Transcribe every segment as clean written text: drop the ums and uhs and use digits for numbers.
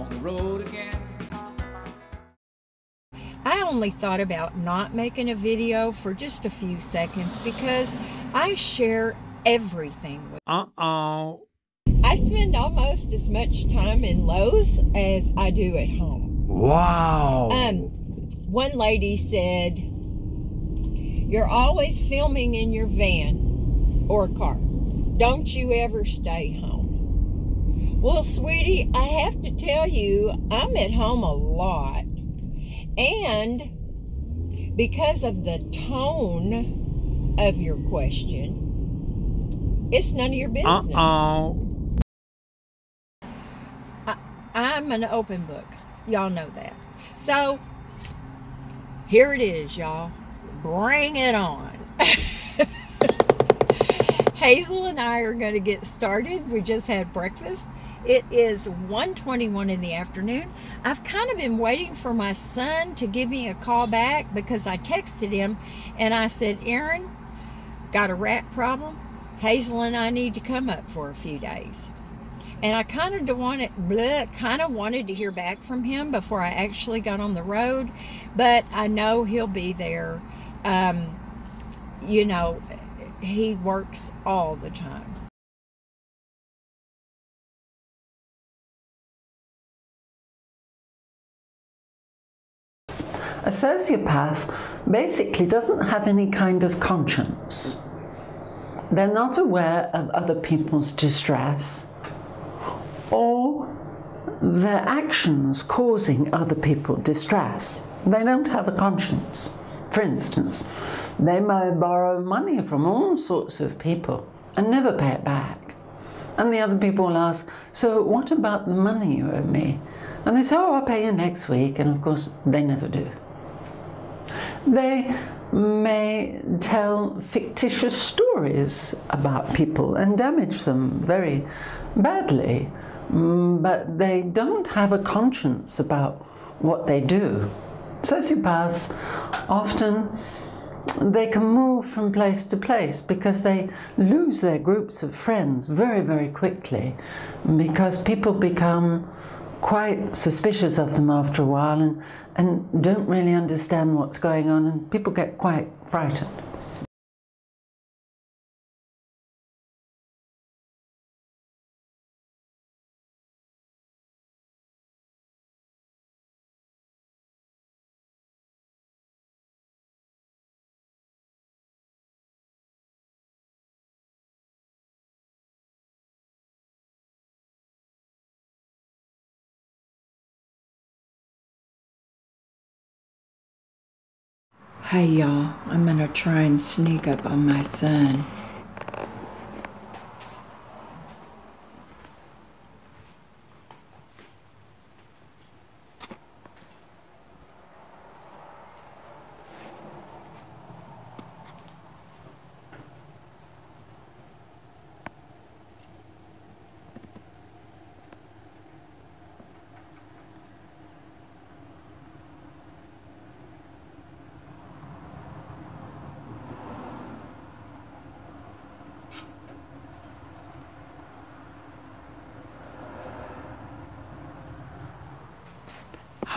on the road again. I only thought about not making a video for just a few seconds because I share everything with I spend almost as much time in Lowe's as I do at home. Wow. One lady said, "You're always filming in your van or car. Don't you ever stay home?" Well, sweetie, I have to tell you, I'm at home a lot. And because of the tone of your question, it's none of your business. I'm an open book. Y'all know that. So, here it is, y'all. Bring it on. Hazel and I are going to get started. We just had breakfast. It is 1:21 in the afternoon. I've kind of been waiting for my son to give me a call back because I texted him and I said, "Aaron, got a rat problem. Hazel and I need to come up for a few days." And I kind of wanted to hear back from him before I actually got on the road, but I know he'll be there. You know, he works all the time. A sociopath basically doesn't have any kind of conscience. They're not aware of other people's distress or their actions causing other people distress. They don't have a conscience. For instance, they may borrow money from all sorts of people and never pay it back. And the other people will ask, "So what about the money you owe me?" And they say, "Oh, I'll pay you next week." And of course, they never do. They may tell fictitious stories about people and damage them very badly, but they don't have a conscience about what they do. Sociopaths often, they can move from place to place because they lose their groups of friends very, very quickly, because people become quite suspicious of them after a while and don't really understand what's going on, and people get quite frightened. Hey y'all, I'm gonna try and sneak up on my son.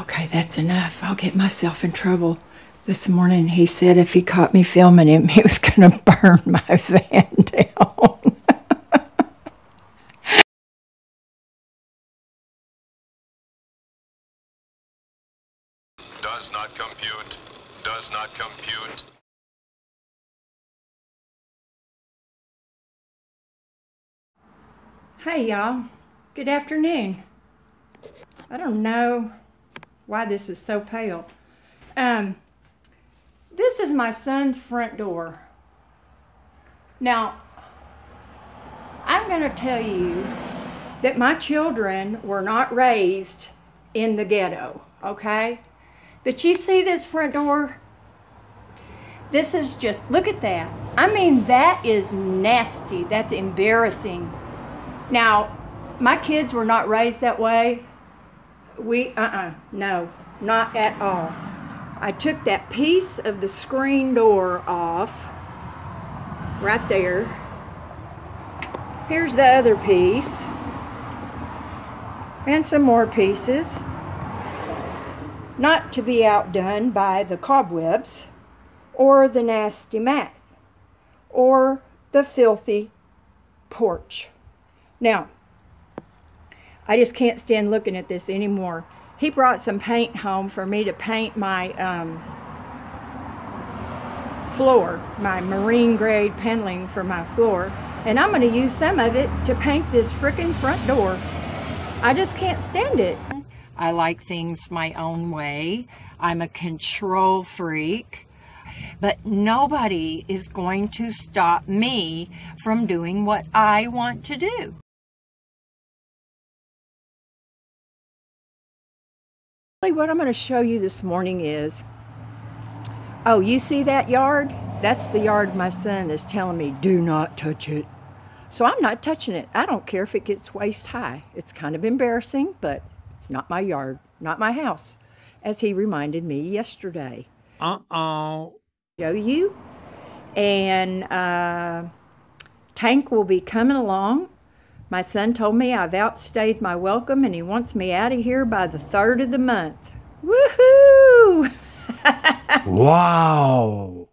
Okay, that's enough. I'll get myself in trouble. This morning he said if he caught me filming him, he was going to burn my van down. Does not compute. Does not compute. Hey y'all, good afternoon. I don't know why this is so pale. This is my son's front door. Now, I'm going to tell you that my children were not raised in the ghetto, okay? But you see this front door? This is just, look at that. I mean, that is nasty. That's embarrassing. Now, my kids were not raised that way. No, not at all. I took that piece of the screen door off, right there. Here's the other piece. And some more pieces. Not to be outdone by the cobwebs, or the nasty mat, or the filthy porch. Now, I just can't stand looking at this anymore. He brought some paint home for me to paint my floor, my marine grade paneling for my floor, and I'm going to use some of it to paint this frickin' front door. I just can't stand it. I like things my own way. I'm a control freak, but nobody is going to stop me from doing what I want to do. What I'm going to show you this morning is, oh, you see that yard? That's the yard my son is telling me, do not touch it. So I'm not touching it. I don't care if it gets waist high. It's kind of embarrassing, but it's not my yard, not my house, as he reminded me yesterday. Uh-oh. Show you. And Tank will be coming along. My son told me I've outstayed my welcome, and he wants me out of here by the 3rd of the month. Woohoo! Wow.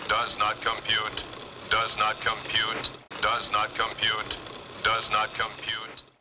Does not compute. Does not compute. Does not compute. Does not compute.